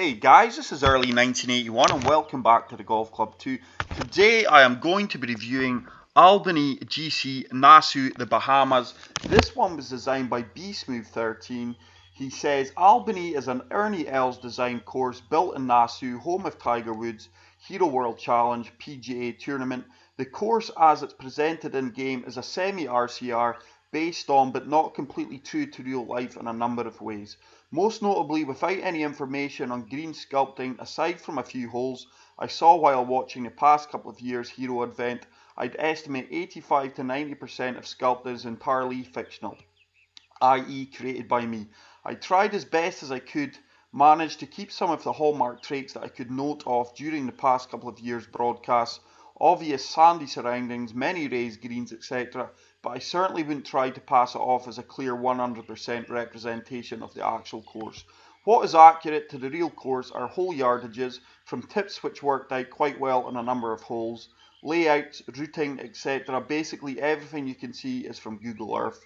Hey guys, this is early 1981 and welcome back to the Golf Club 2. Today I am going to be reviewing Albany GC Nassau, the Bahamas. This one was designed by bsmooth13. He says Albany is an Ernie Els designed course built in Nassau, home of Tiger Woods, Hero World Challenge, PGA Tournament. The course as it's presented in game is a semi-RCR based on but not completely true to real life in a number of ways. Most notably without any information on green sculpting aside from a few holes I saw while watching the past couple of years Hero event. I'd estimate 85 to 90% of sculpt is entirely fictional, i.e. created by me. I tried as best as I could manage to keep some of the hallmark traits that I could note of during the past couple of years broadcasts. Obvious sandy surroundings, many raised greens, etc. But I certainly wouldn't try to pass it off as a clear 100% representation of the actual course. What is accurate to the real course are hole yardages from tips which worked out quite well on a number of holes, layouts, routing, etc. Basically everything you can see is from Google Earth.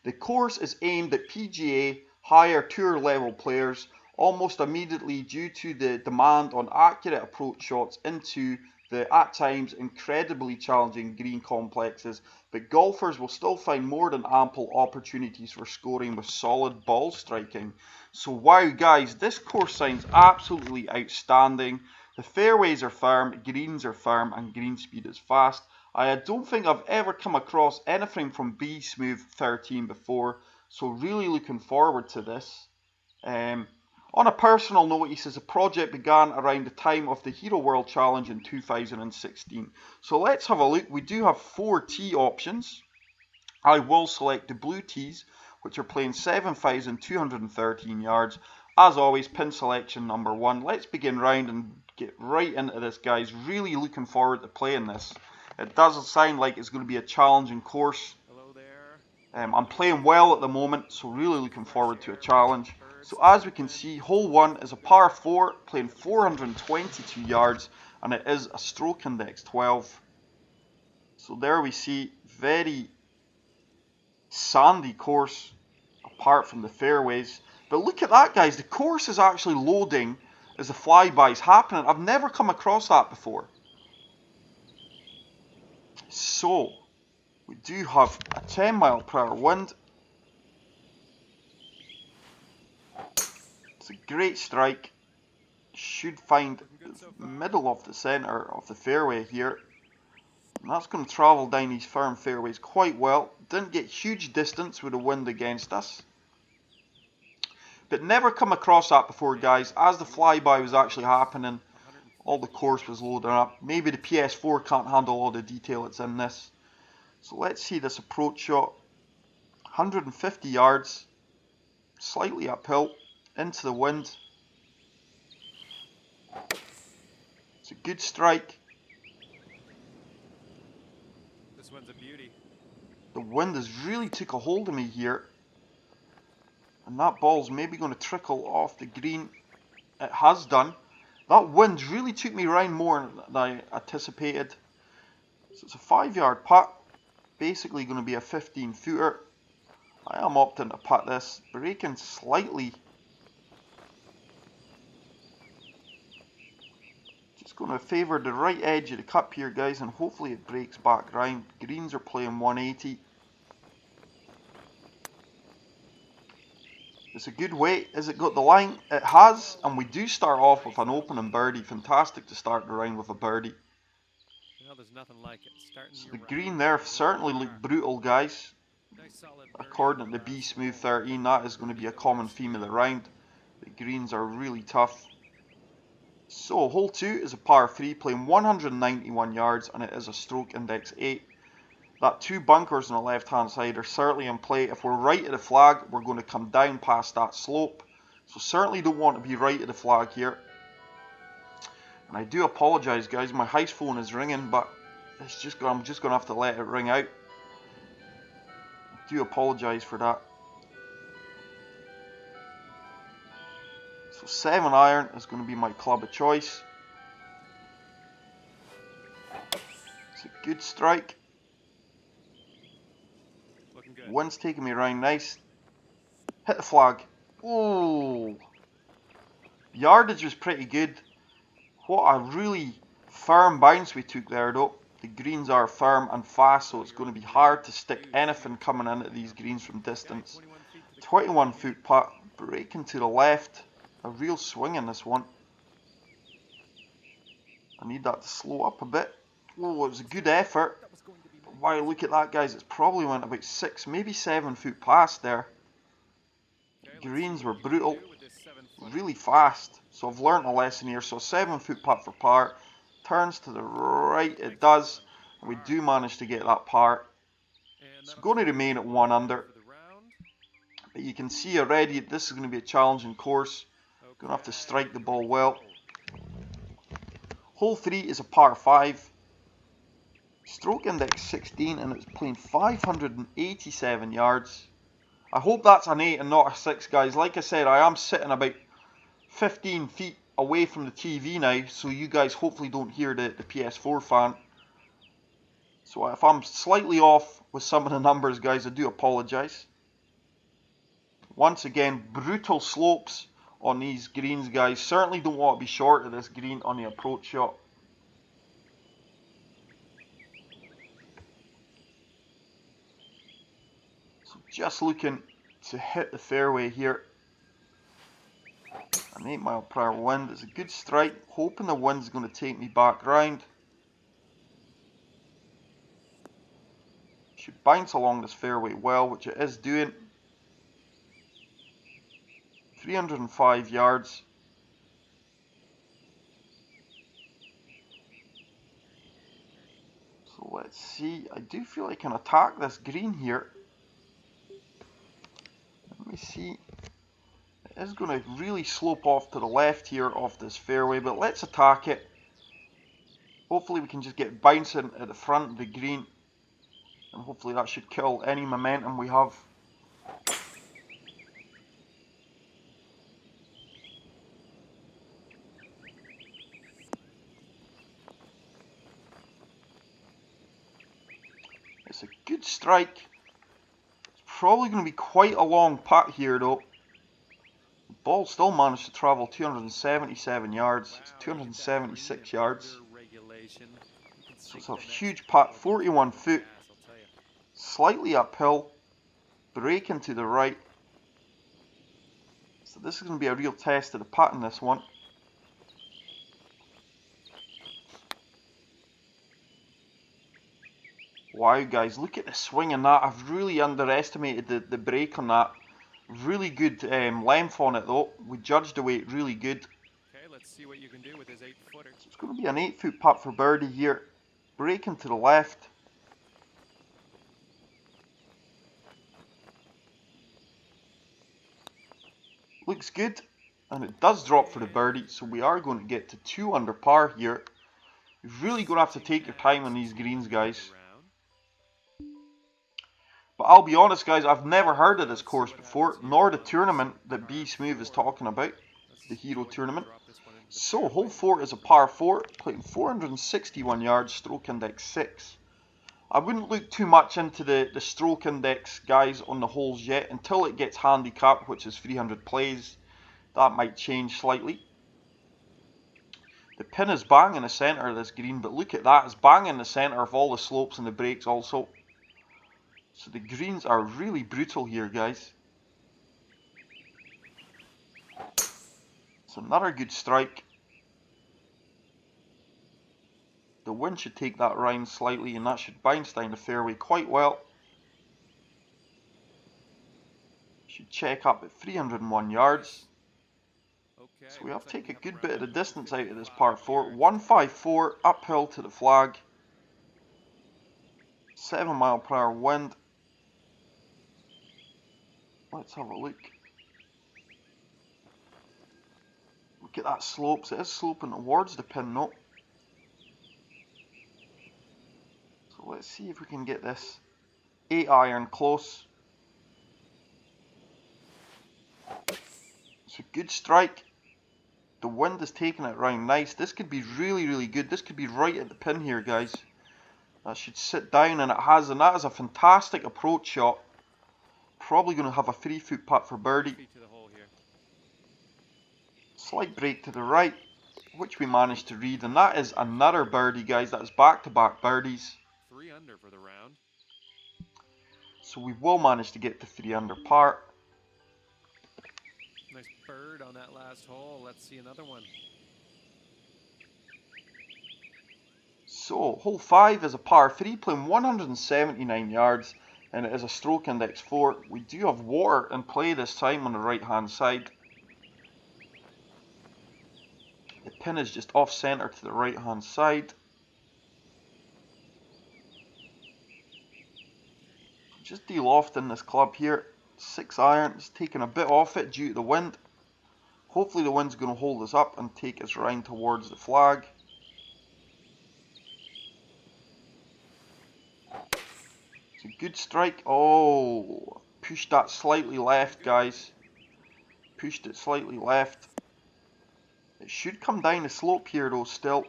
The course is aimed at PGA, higher tour level players almost immediately due to the demand on accurate approach shots into the at times incredibly challenging green complexes, but golfers will still find more than ample opportunities for scoring with solid ball striking. So wow guys, this course sounds absolutely outstanding. The fairways are firm, greens are firm, and green speed is fast. I don't think I've ever come across anything from bsmooth13 before, so really looking forward to this. On a personal note, he says the project began around the time of the Hero World Challenge in 2016. So let's have a look. We do have 4 tee options. I will select the blue tees, which are playing 7,213 yards. As always, pin selection number 1. Let's begin round and get right into this, guys. Really looking forward to playing this. It doesn't sound like it's going to be a challenging course. Hello there. I'm playing well at the moment, so really looking forward to a challenge. So as we can see, hole 1 is a par 4, playing 422 yards, and it is a stroke index 12. So there we see, very sandy course, apart from the fairways. But look at that, guys, the course is actually loading as the flyby's happening. I've never come across that before. So, we do have a 10 mile per hour wind. It's a great strike. Should find the middle of the centre of the fairway here. And that's going to travel down these firm fairways quite well. Didn't get huge distance with the wind against us. But never come across that before, guys. As the flyby was actually happening, all the course was loading up. Maybe the PS4 can't handle all the detail that's in this. So let's see this approach shot. 150 yards, slightly uphill, into the wind. It's a good strike. This one's a beauty. The wind has really took a hold of me here. And that ball's maybe going to trickle off the green. It has done. That wind really took me around more than I anticipated. So it's a 5-yard putt. Basically going to be a 15-footer. I am opting to putt this. Braking slightly. Just going to favour the right edge of the cup here, guys, and hopefully it breaks back round. Greens are playing 180. It's a good weight. Has it got the line? It has, and we do start off with an opening birdie. Fantastic to start the round with a birdie. Well, there's nothing like it. So the green there certainly looked brutal, guys. Nice solid According to bsmooth13, that is going to be a common theme of the round. The greens are really tough. So hole 2 is a par 3, playing 191 yards, and it is a stroke index 8. That 2 bunkers on the left hand side are certainly in play. If we're right at the flag, we're going to come down past that slope. So certainly don't want to be right at the flag here. And I do apologise, guys, my house phone is ringing, but I'm just going to have to let it ring out. I do apologise for that. So 7 iron is going to be my club of choice. It's a good strike. Looking good. Wind's taking me around nice. Hit the flag. Oh! Yardage was pretty good. What a really firm bounce we took there though. The greens are firm and fast, so it's going to be hard to stick anything coming in at these greens from distance. 21 foot putt, breaking to the left. A real swing in this one. I need that to slow up a bit. Oh, it was a good effort. But wow, look at that, guys. It's probably went about 6, maybe 7 foot past there. Greens were brutal, really fast. So I've learnt a lesson here. So 7 foot putt for par. Turns to the right, it does. And we do manage to get that par. It's going to remain at 1 under. But you can see already this is going to be a challenging course. Going to have to strike the ball well. Hole 3 is a par 5. Stroke index 16 and it's playing 587 yards. I hope that's an 8 and not a 6, guys. Like I said, I am sitting about 15 feet away from the TV now, so you guys hopefully don't hear the PS4 fan. So if I'm slightly off with some of the numbers, guys, I do apologise. Once again, brutal slopes on these greens, guys. Certainly don't want to be short of this green on the approach shot. So just looking to hit the fairway here. An 8 mile per hour wind is a good strike. Hoping the wind's going to take me back round. Should bounce along this fairway well, which it is doing. 305 yards. So let's see. I do feel I can attack this green here. Let me see. It is going to really slope off to the left here off this fairway, but let's attack it. Hopefully we can just get bouncing at the front of the green, and hopefully that should kill any momentum we have. It's a good strike. It's probably going to be quite a long putt here though. The ball still managed to travel 277 yards. It's 276 yards. So it's a huge putt, 41 foot. Slightly uphill. Breaking to the right. So this is going to be a real test of the putt in this one. Wow, guys, look at the swing on that. I've really underestimated the break on that. Really good length on it though. We judged the weight really good. Okay, let's see what you can do with this 8-footer. So it's going to be an 8 foot putt for birdie here. Breaking to the left. Looks good. And it does drop for the birdie. So we are going to get to 2 under par here. You're really going to have to take your time on these greens, guys. But I'll be honest, guys, I've never heard of this course before, nor the tournament that B Smooth is talking about, the Hero Tournament. So, hole 4 is a par 4, playing 461 yards, stroke index 6. I wouldn't look too much into the stroke index, guys, on the holes yet, until it gets handicapped, which is 300 plays. That might change slightly. The pin is bang in the centre of this green, but look at that, it's bang in the centre of all the slopes and the breaks also. So the greens are really brutal here, guys. It's another good strike. The wind should take that round slightly and that should bounce down the fairway quite well. Should check up at 301 yards. So we have to take a good bit of the distance out of this par 4. 154 uphill to the flag. 7 mile per hour wind. Let's have a look. Look at that slope. It is sloping towards the pin though. So let's see if we can get this 8 iron close. It's a good strike. The wind is taking it round nice. This could be really, really good. This could be right at the pin here, guys. That should sit down, and it has, and that is a fantastic approach shot. Probably going to have a 3 foot putt for birdie. Slight break to the right, which we managed to read, and that is another birdie, guys. That is back-to-back birdies. 3 under for the round. So we will manage to get to 3 under par. Nice bird on that last hole. Let's see another one. So hole 5 is a par 3, playing 179 yards, and it is a stroke index 4. We do have water in play this time on the right hand side. The pin is just off centre to the right hand side. Just de-lofting this club here. 6 iron, it's taking a bit off it due to the wind. Hopefully the wind's going to hold us up and take us round towards the flag. It's a good strike. Oh, pushed that slightly left, guys. Pushed it slightly left. It should come down the slope here though still.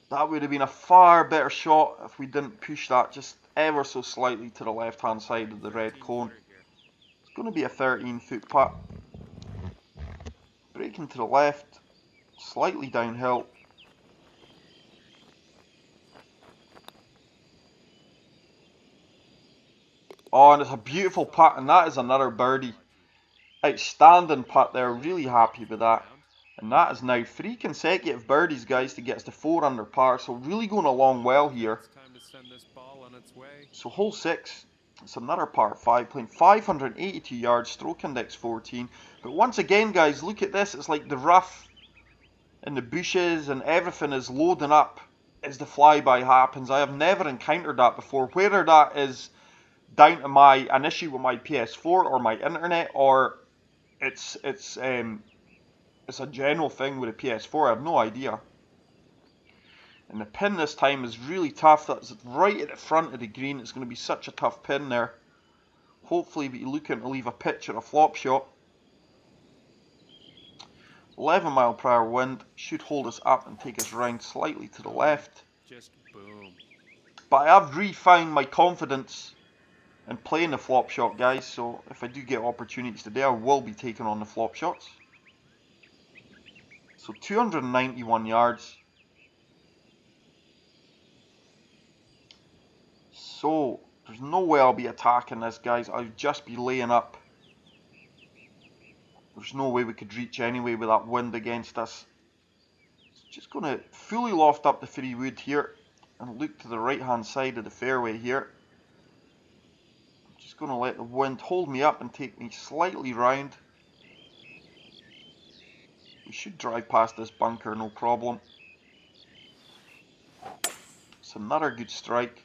That would have been a far better shot if we didn't push that just ever so slightly to the left hand side of the red cone. It's going to be a 13-foot putt. Breaking to the left, slightly downhill. Oh, and it's a beautiful putt, and that is another birdie. Outstanding putt there, really happy with that. And that is now 3 consecutive birdies, guys, to get us to 4 under par. So really going along well here. It's time to send this ball on its way. So hole 6, it's another par 5, playing 582 yards, stroke index 14. But once again, guys, look at this. It's like the rough and the bushes and everything is loading up as the flyby happens. I have never encountered that before. Whether that is down to an issue with my PS4 or my internet, or it's a general thing with a PS4, I have no idea. And the pin this time is really tough. That's right at the front of the green. It's going to be such a tough pin there. Hopefully we're looking to leave a pitch or a flop shot. 11 mile per hour wind should hold us up and take us round slightly to the left. Just boom. But I have refound my confidence in playing the flop shot, guys. So if I do get opportunities today, I will be taking on the flop shots. So 291 yards. So there's no way I'll be attacking this, guys. I'll just be laying up. There's no way we could reach anyway with that wind against us. So just going to fully loft up the 3 wood here and look to the right hand side of the fairway here. I'm just going to let the wind hold me up and take me slightly round. We should drive past this bunker, no problem. It's another good strike.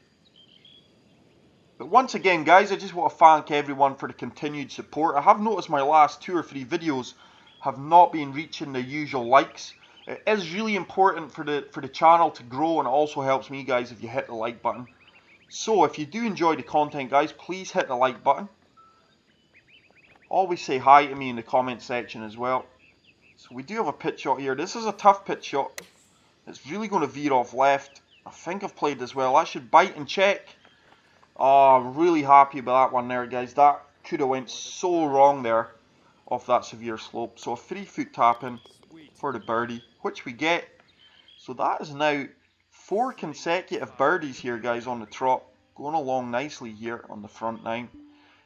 But once again, guys, I just want to thank everyone for the continued support. I have noticed my last 2 or 3 videos have not been reaching the usual likes. It is really important for the channel to grow, and it also helps me, guys, if you hit the like button. So if you do enjoy the content, guys, please hit the like button. Always say hi to me in the comment section as well. So we do have a pitch shot here. This is a tough pitch shot. It's really going to veer off left. I think I've played this well. I should bite and check. Oh, I'm really happy about that one there, guys. That could have went so wrong there off that severe slope. So a 3-foot tap in for the birdie, which we get. So that is now 4 consecutive birdies here, guys, on the trot. Going along nicely here on the front 9.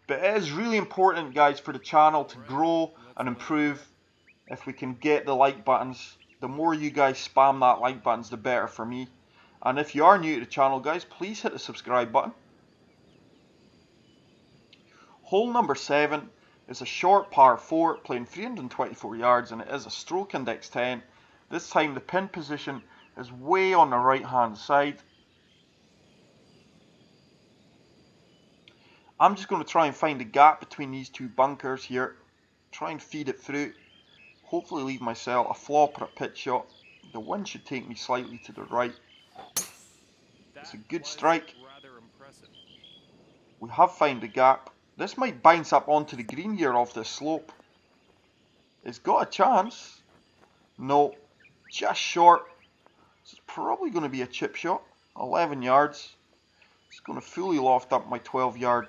But it is really important, guys, for the channel to grow and improve. If we can get the like buttons, the more you guys spam that like buttons, the better for me. And if you are new to the channel, guys, please hit the subscribe button. Hole number 7 is a short par 4, playing 324 yards, and it is a stroke index 10. This time the pin position is way on the right hand side. I'm just going to try and find a gap between these 2 bunkers here. Try and feed it through. Hopefully leave myself a flop or a pitch shot. The wind should take me slightly to the right. It's a good strike. We have found a gap. This might bounce up onto the green here off this slope. It's got a chance. No, just short. So it's probably going to be a chip shot. 11 yards. It's going to fully loft up my 12 yard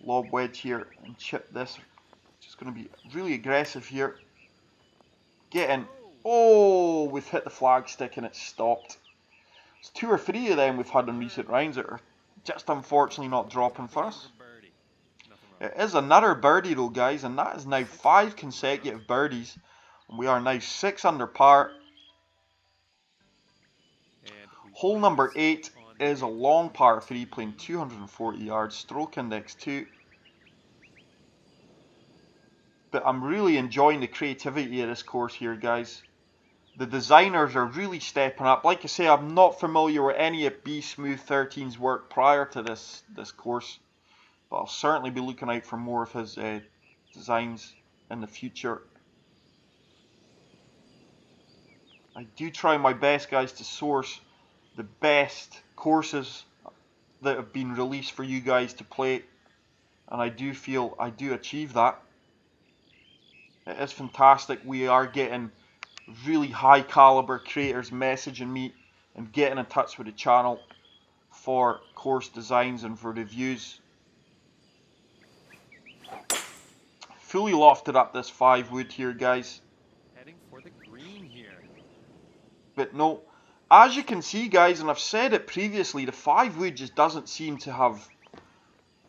lob wedge here and chip this. Just going to be really aggressive here. Getting. Oh, we've hit the flagstick and it's stopped. It's 2 or 3 of them we've had in recent rounds that are just unfortunately not dropping for us. It is another birdie though, guys, and that is now 5 consecutive birdies. And we are now 6 under par. Hole number 8 is a long par 3 playing 240 yards, stroke index 2. But I'm really enjoying the creativity of this course here, guys. The designers are really stepping up. Like I say, I'm not familiar with any of B Smooth 13's work prior to this course, but I'll certainly be looking out for more of his designs in the future. I do try my best, guys, to source the best courses that have been released for you guys to play, and I do feel I do achieve that. It is fantastic. We are getting really high caliber creators messaging me and getting in touch with the channel for course designs and for reviews. Fully lofted up this 5 wood here, guys. Heading for the green here. But no, as you can see, guys, and I've said it previously, the 5 wood just doesn't seem to have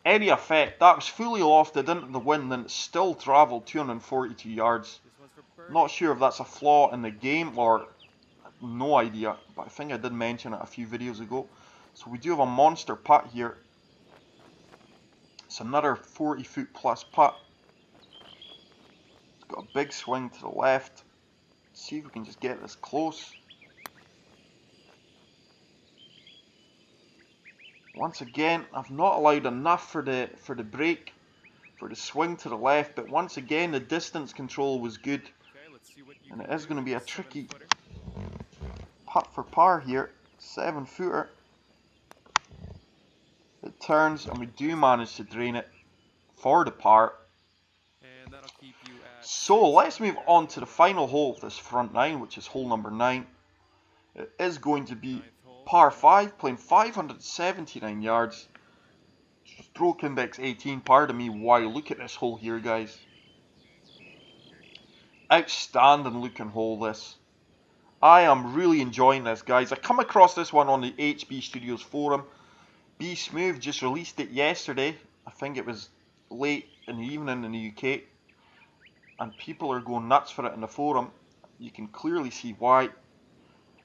any effect. That was fully lofted into the wind and it still travelled 242 yards. Not sure if that's a flaw in the game or no idea, but I think I did mention it a few videos ago. So we do have a monster putt here. It's another 40-foot plus putt. It's got a big swing to the left. Let's see if we can just get this close. Once again, I've not allowed enough for the break, for the swing to the left, but once again the distance control was good. And it is going to be a tricky putt for par here. 7-footer. It turns and we do manage to drain it for the par. So let's move on to the final hole of this front 9, which is hole number 9. It is going to be par 5, playing 579 yards. Stroke index 18, pardon me, wow, look at this hole here, guys. Outstanding looking hole, this. I am really enjoying this, guys. I come across this one on the HB Studios forum. B Smooth just released it yesterday. I think it was late in the evening in the UK. And people are going nuts for it in the forum. You can clearly see why.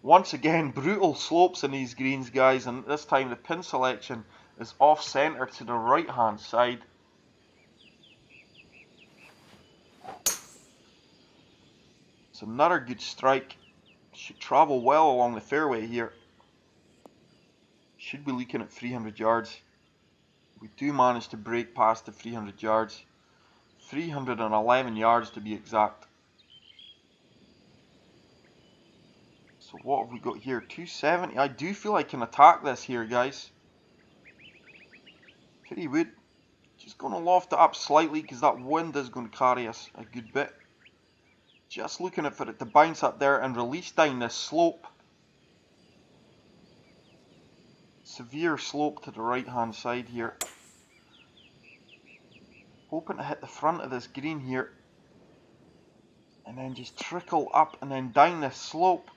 Once again, brutal slopes in these greens, guys. And this time the pin selection is off centre to the right hand side. It's another good strike. Should travel well along the fairway here. Should be looking at 300 yards. We do manage to break past the 300 yards. 311 yards to be exact. So what have we got here? 270. I do feel I can attack this here, guys. Pretty wood. Just going to loft it up slightly because that wind is going to carry us a good bit. Just looking for it to bounce up there and release down this slope. Severe slope to the right hand side here. Hoping to hit the front of this green here. And then just trickle up and then down this slope.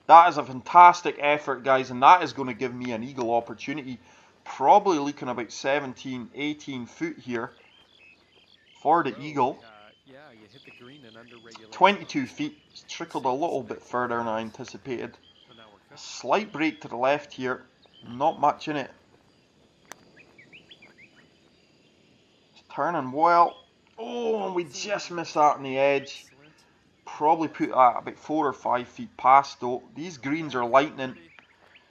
That is a fantastic effort, guys, and that is going to give me an eagle opportunity. Probably looking about 17, 18 foot here for the eagle. Yeah, you hit the green and under regulation. 22 feet. It's trickled a little bit further than I anticipated. A slight break to the left here. Not much in it. It's turning well. Oh, and we just missed that on the edge. Probably put that about 4 or 5 feet past though. These greens are lightning.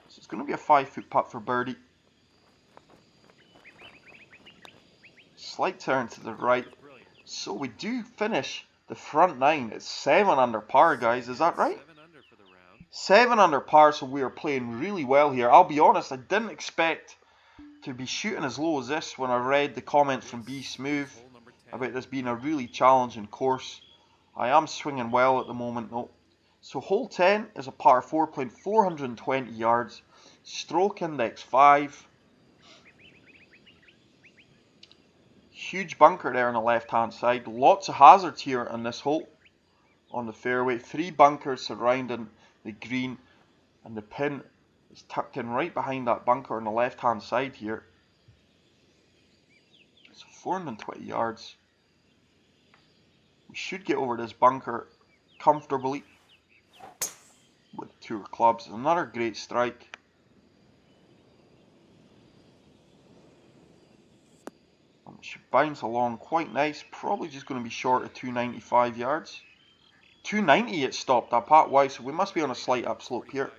So it's going to be a 5-foot putt for birdie. Slight turn to the right. So we do finish the front 9 at 7 under par, guys. Is that right? 7 under par, so we are playing really well here. I'll be honest, I didn't expect to be shooting as low as this when I read the comments from B Smooth about this being a really challenging course. I am swinging well at the moment though. So hole 10 is a par 4 playing 420 yards. Stroke index 5. Huge bunker there on the left hand side. Lots of hazards here on this hole on the fairway. 3 bunkers surrounding the green, and the pin is tucked in right behind that bunker on the left hand side here. So 420 yards. We should get over this bunker comfortably with tour clubs. Another great strike. And it should bounce along quite nice. Probably just going to be short of 295 yards. 290 it stopped up at. Wow, so we must be on a slight upslope here.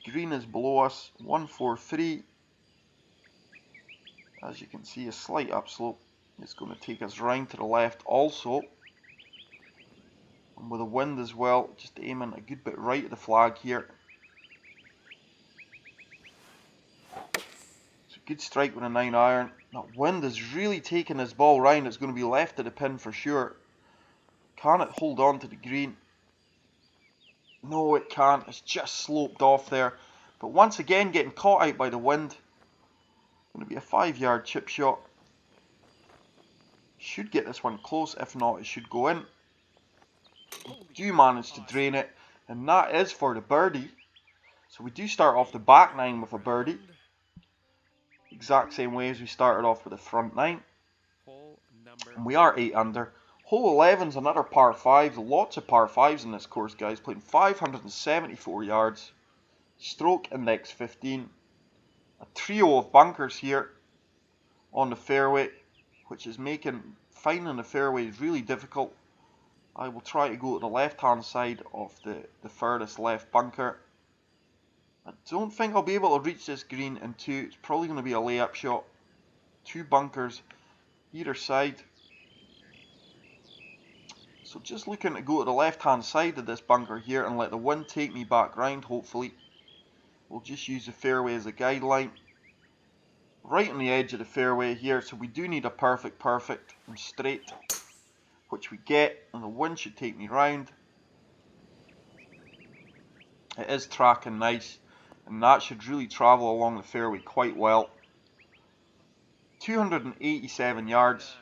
Green is below us. 143. As you can see, a slight upslope. It's going to take us round to the left also. And with the wind as well, just aiming a good bit right of the flag here. It's a good strike with a 9-iron. That wind is really taking this ball round. It's going to be left of the pin for sure. Can it hold on to the green? No, it can't. It's just sloped off there. But once again, getting caught out by the wind. Going to be a 5-yard chip shot. Should get this one close. If not, it should go in. Do manage to drain it, and that is for the birdie. So we do start off the back 9 with a birdie. Exact same way as we started off with the front 9. And we are 8 under. Hole 11 is another par 5. Lots of par 5s in this course, guys. Playing 574 yards. Stroke index 15. A trio of bunkers here on the fairway, which is making finding the fairway really difficult. I will try to go to the left hand side of the furthest left bunker. I don't think I'll be able to reach this green in 2. It's probably going to be a layup shot. 2 bunkers either side. So just looking to go to the left hand side of this bunker here and let the wind take me back round, hopefully. We'll just use the fairway as a guideline. Right on the edge of the fairway here, so we do need a perfect and straight, which we get, and the wind should take me round. It is tracking nice, and that should really travel along the fairway quite well. 287 yards.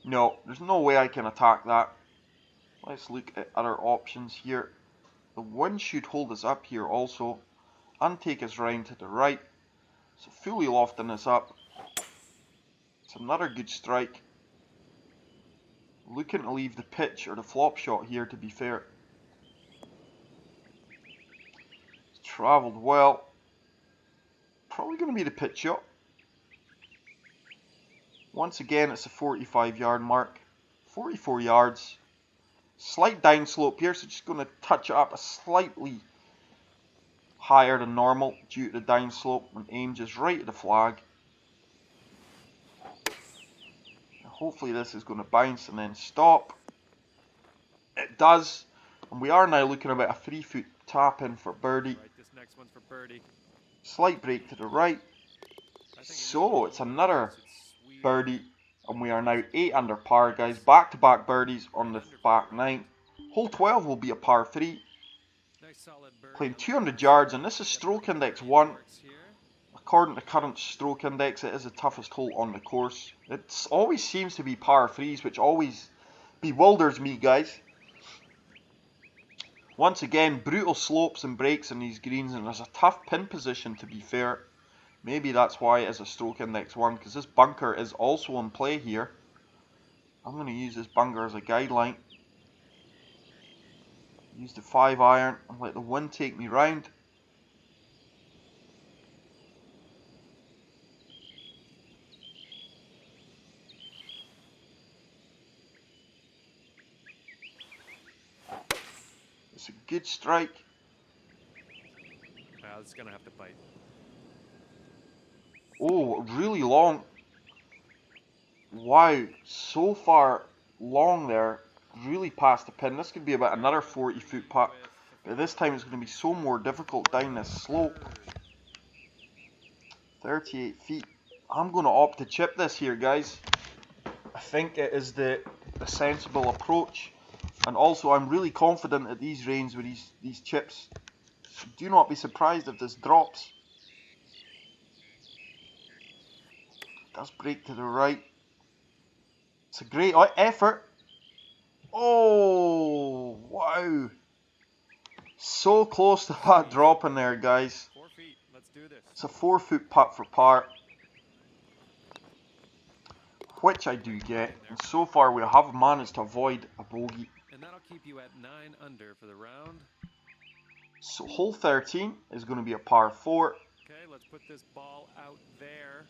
No, there's no way I can attack that. Let's look at other options here. The wind should hold us up here also, and take us round to the right. So fully lofting us up. It's another good strike. Looking to leave the pitch or the flop shot here, to be fair. It's travelled well. Probably going to be the pitch shot. Once again, it's a 45-yard mark. 44 yards. Slight downslope here, so just going to touch it up a slightly higher than normal due to the downslope, and aim just right at the flag. And hopefully this is going to bounce and then stop. It does, and we are now looking about a 3-foot tap in for birdie. Right, this next one's for birdie. Slight break to the right. So it's another birdie, and we are now 8 under par, guys. Back-to-back birdies on the back 9. Hole 12 will be a par 3. Playing 200 yards, and this is stroke index 1. According to current stroke index, it is the toughest hole on the course. It always seems to be par 3s, which always bewilders me, guys. Once again, brutal slopes and breaks in these greens, and there's a tough pin position, to be fair. Maybe that's why it is a stroke index 1, because this bunker is also in play here. I'm going to use this bunker as a guideline. Use the 5-iron and let the wind take me round. It's a good strike. It's going to have to bite. Oh, really long. Wow, so far long there. Really past the pin. This could be about another 40-foot putt. But this time it's going to be so more difficult down this slope. 38 feet. I'm going to opt to chip this here, guys. I think it is the sensible approach. And also, I'm really confident at these ranges with these chips. Do not be surprised if this drops. Does break to the right. It's a great effort. Oh, wow. So close to that drop in there, guys. 4 feet. Let's do this. It's a 4-foot putt for par, which I do get. And so far we have managed to avoid a bogey. And that'll keep you at 9 under for the round. So hole 13 is going to be a par 4. Okay, let's put this ball out there.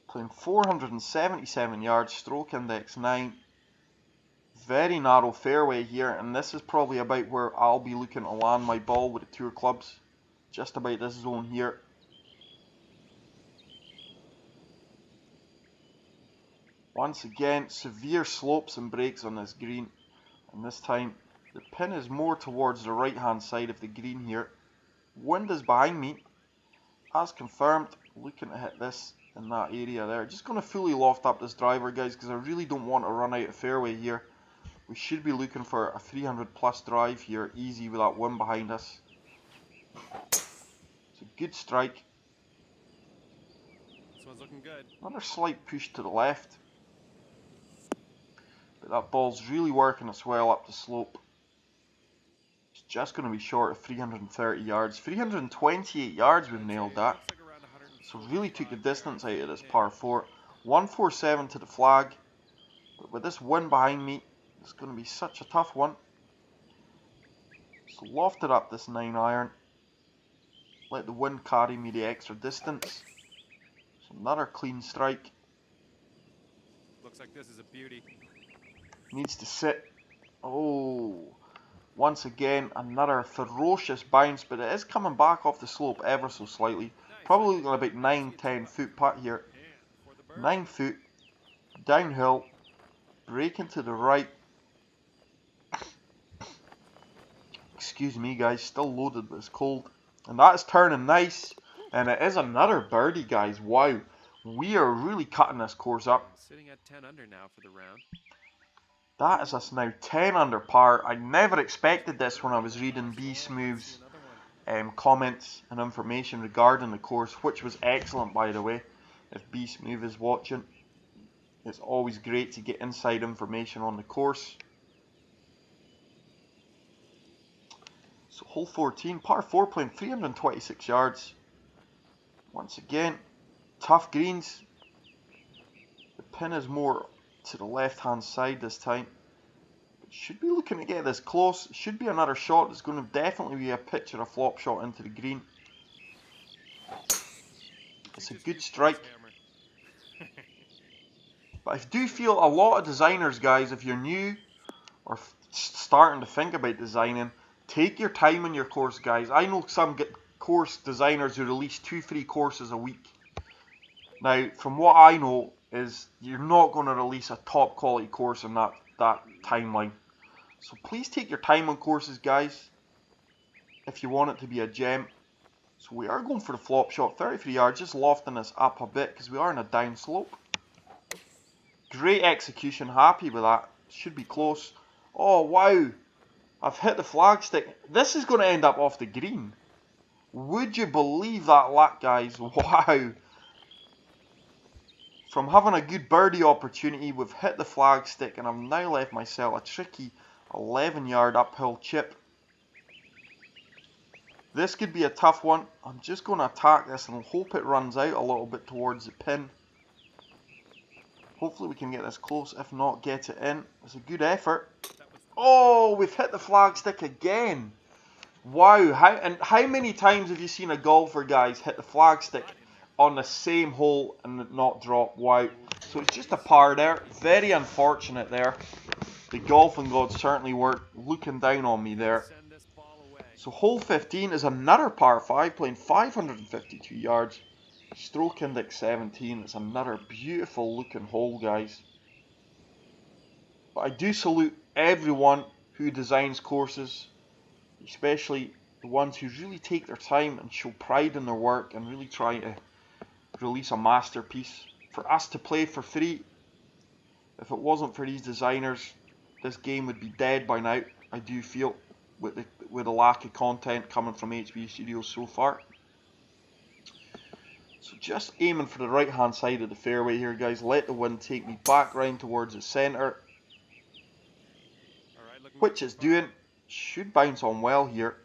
Playing 477 yards, stroke index 9. Very narrow fairway here, and this is probably about where I'll be looking to land my ball with the tour clubs. Just about this zone here. Once again, severe slopes and breaks on this green, and this time the pin is more towards the right hand side of the green here. Wind is behind me, as confirmed. Looking to hit this in that area there. Just going to fully loft up this driver, guys, because I really don't want to run out of fairway here. We should be looking for a 300 plus drive here, easy with that wind behind us. It's a good strike. This one's looking good. Another slight push to the left. But that ball's really working its way up the slope. It's just going to be short of 330 yards. 328 yards we've nailed that. Looks like around 100. So really took the distance out of this par 4. 147 to the flag. But with this wind behind me, it's going to be such a tough one. So lofted up this 9 iron. Let the wind carry me the extra distance. So another clean strike. Looks like this is a beauty. Needs to sit. Oh, once again another ferocious bounce, but it is coming back off the slope ever so slightly. Probably looking about 9-10 foot putt here. 9 foot, downhill, breaking to the right. Excuse me, guys, still loaded, but it's cold. And that is turning nice, and it is another birdie, guys. Wow, we are really cutting this course up. Sitting at 10 under now for the round. That is us now 10 under par. I never expected this when I was reading B Smooth's comments and information regarding the course, which was excellent, by the way. If B Smooth is watching, it's always great to get inside information on the course. So hole 14, par 4, playing 326 yards. Once again, tough greens. The pin is more to the left hand side this time. But should be looking to get this close. Should be another shot. It's going to definitely be a pitch or a flop shot into the green. It's a good strike. But I do feel a lot of designers, guys, if you're new or starting to think about designing, take your time on your course, guys. I know some course designers who release 2-3 courses a week. Now, from what I know, is you're not going to release a top quality course in that timeline. So please take your time on courses, guys, if you want it to be a gem. So we are going for the flop shot, 33 yards, just lofting this up a bit because we are in a down slope. Great execution, happy with that. Should be close. Oh wow, I've hit the flagstick. This is going to end up off the green. Would you believe that luck, guys? Wow. From having a good birdie opportunity, we've hit the flagstick and I've now left myself a tricky 11-yard uphill chip. This could be a tough one. I'm just going to attack this and hope it runs out a little bit towards the pin. Hopefully we can get this close. If not, get it in. It's a good effort. Oh, we've hit the flagstick again. Wow. How many times have you seen a golfer, guys, hit the flagstick on the same hole and not drop? Wow. So it's just a par there. Very unfortunate there. The golfing gods certainly were looking down on me there. So hole 15 is another par 5, playing 552 yards. Stroke index 17. It's another beautiful looking hole, guys. But I do salute everyone who designs courses, especially the ones who really take their time and show pride in their work and really try to release a masterpiece. For us to play for free, if it wasn't for these designers, this game would be dead by now, I do feel, with the lack of content coming from HB Studios so far. So just aiming for the right hand side of the fairway here, guys. Let the wind take me back round towards the centre. All right, looking Which good it's so far. doing. Should bounce on well here.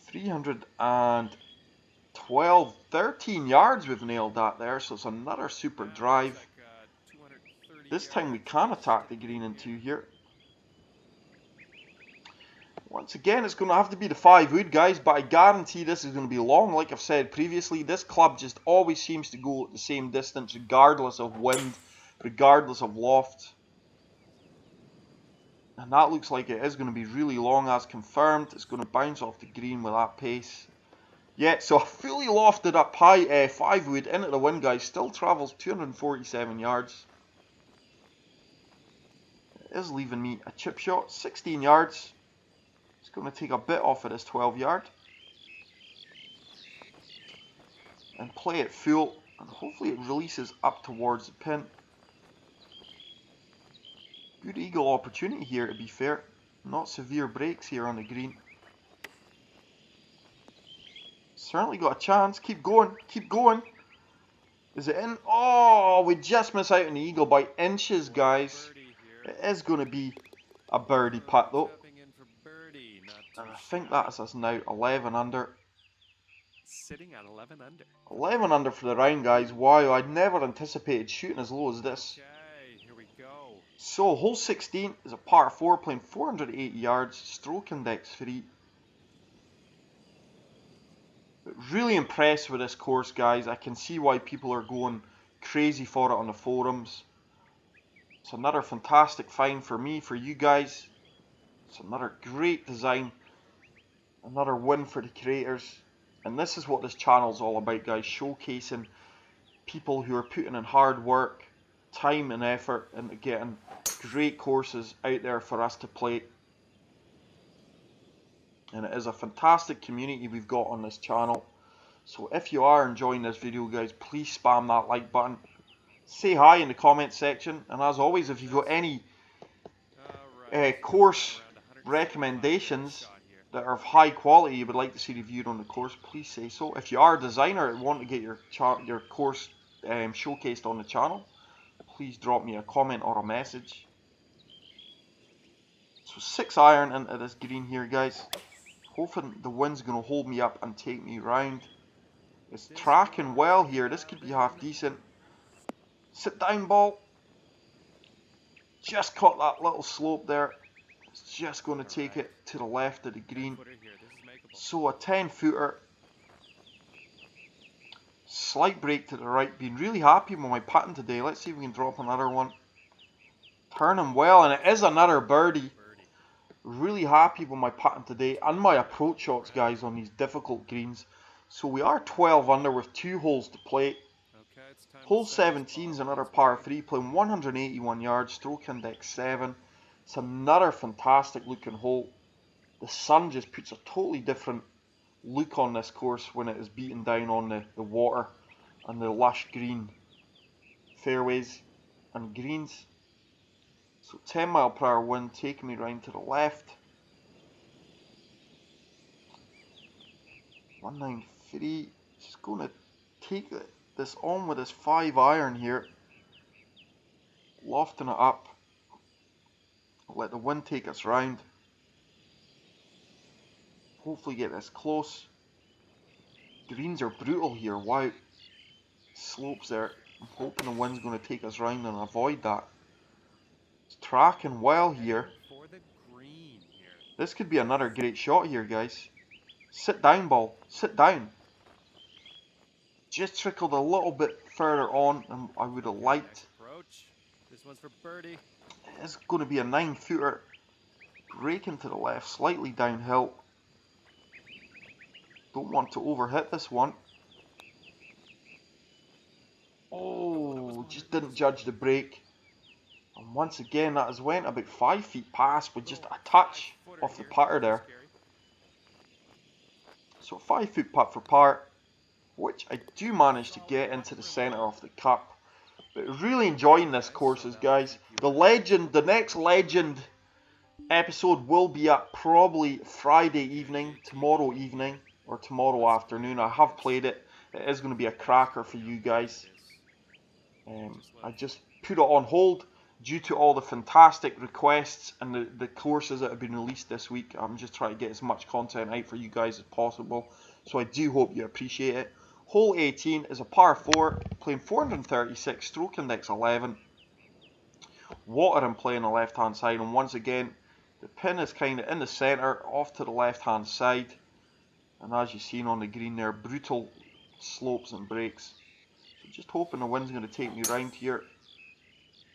312, 13 yards we've nailed that there. So it's another super drive. Looks like, 230 This time we yards. can attack the green in two here. Once again, it's going to have to be the 5 wood, guys, but I guarantee this is going to be long. Like I've said previously, this club just always seems to go at the same distance, regardless of wind, regardless of loft. And that looks like it is going to be really long as confirmed. It's going to bounce off the green with that pace. Yeah, so a fully lofted up high 5 wood into the wind, guys. Still travels 247 yards. It is leaving me a chip shot, 16 yards. It's going to take a bit off of this 12 yard. And play it full. And hopefully it releases up towards the pin. Good eagle opportunity here, to be fair. Not severe breaks here on the green. Certainly got a chance. Keep going. Keep going. Is it in? Oh, we just miss out on the eagle by inches, guys. It is going to be a birdie putt, though. And I think that is us now 11 under. Sitting at 11 under. 11 under for the round, guys. Wow, I'd never anticipated shooting as low as this. Okay, here we go. So, hole 16 is a par 4, playing 480 yards, stroke index 3. But really impressed with this course, guys. I can see why people are going crazy for it on the forums. It's another fantastic find for me, for you guys. It's another great design. Another win for the creators. And this is what this channel is all about, guys. Showcasing people who are putting in hard work, time and effort into getting great courses out there for us to play. And it is a fantastic community we've got on this channel. So if you are enjoying this video, guys, please spam that like button. Say hi in the comment section. And as always, if you've got any course recommendations that are of high quality you would like to see reviewed on the course, please say so. If you are a designer and want to get your course showcased on the channel, please drop me a comment or a message. So 6 iron into this green here, guys. Hoping the wind's going to hold me up and take me round. It's tracking well here. This could be half decent. Sit down ball. Just caught that little slope there. It's just going to take it to the left of the green. So a 10 footer. Slight break to the right. Been really happy with my putting today. Let's see if we can drop another one. Turning well, and it is another birdie. Really happy with my putting today and my approach shots, guys, on these difficult greens. So we are 12 under with 2 holes to play. Hole 17 is another par 3, playing 181 yards, stroke index 7. It's another fantastic looking hole. The sun just puts a totally different look on this course when it is beaten down on the water and the lush green fairways and greens. So 10 mile per hour wind taking me round to the left. 193. Just going to take this on with this 5 iron here. Lofting it up. Let the wind take us round. Hopefully get this close. Greens are brutal here. Wow. Slopes there. I'm hoping the wind's going to take us round and avoid that. Tracking well here. This could be another great shot here, guys. Sit down ball. Sit down. Just trickled a little bit further on than I would have liked. This one's for birdie. It's going to be a 9 footer. Breaking to the left, slightly downhill. Don't want to overhit this one. Oh, just didn't judge the break. And once again, that has went about 5 feet past with just a touch off the putter there. So 5 foot putt for par, which I do manage to get into the centre of the cup. But really enjoying this courses, guys. The next legend episode will be up probably Friday evening, tomorrow evening, or tomorrow afternoon. I have played it. It is going to be a cracker for you guys. I just put it on hold due to all the fantastic requests and the courses that have been released this week. I'm just trying to get as much content out for you guys as possible. So I do hope you appreciate it. Hole 18 is a par 4, playing 436, stroke index 11. Water and play on the left hand side, and once again the pin is kind of in the centre off to the left hand side, and as you've seen on the green there, brutal slopes and breaks. So just hoping the wind's going to take me round here.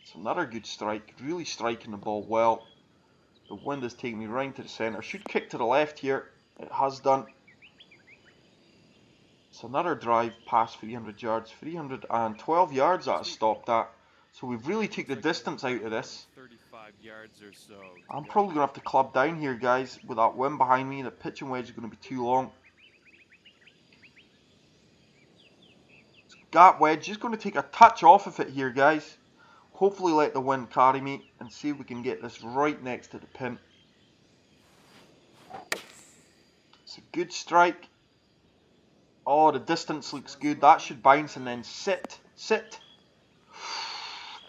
It's another good strike, really striking the ball well. The wind is taking me round to the centre. Should kick to the left here, it has done. It's another drive past 300 yards, 312 yards that has stopped at. So we've really took the distance out of this. 35 yards or so. I'm probably going to have to club down here, guys, with that wind behind me. The pitching wedge is going to be too long. Gap wedge, just going to take a touch off of it here, guys. Hopefully let the wind carry me and see if we can get this right next to the pin. It's a good strike. Oh, the distance looks good. That should bounce and then sit.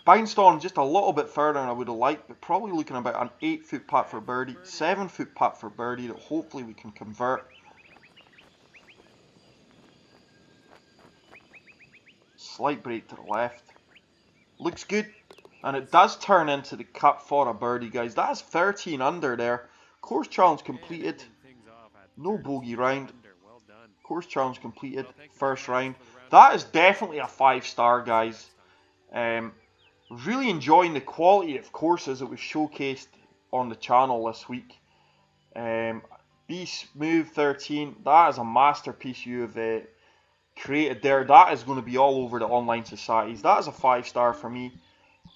Bounced on just a little bit further than I would have liked, but probably looking about an 8-foot putt for birdie, 7-foot putt for birdie that hopefully we can convert. Slight break to the left. Looks good, and it does turn into the cut for a birdie, guys. That is 13 under there. Course challenge completed. No bogey round. Course challenge completed. First round. That is definitely a 5-star, guys. Really enjoying the quality of courses that we've showcased on the channel this week. Be Smooth 13, that is a masterpiece you have created there. That is going to be all over the online societies. That is a 5-star for me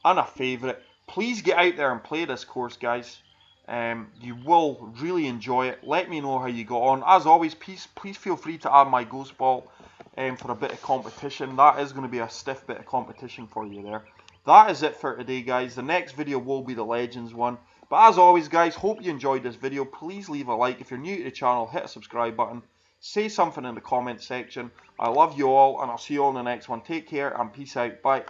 and a favourite. Please get out there and play this course, guys. You will really enjoy it. Let me know how you got on. As always, please feel free to add my ghost ball for a bit of competition. That is going to be a stiff bit of competition for you there. That is it for today, guys. The next video will be the Legends one. But as always, guys, hope you enjoyed this video. Please leave a like. If you're new to the channel, hit a subscribe button. Say something in the comment section. I love you all, and I'll see you all in the next one. Take care and peace out. Bye.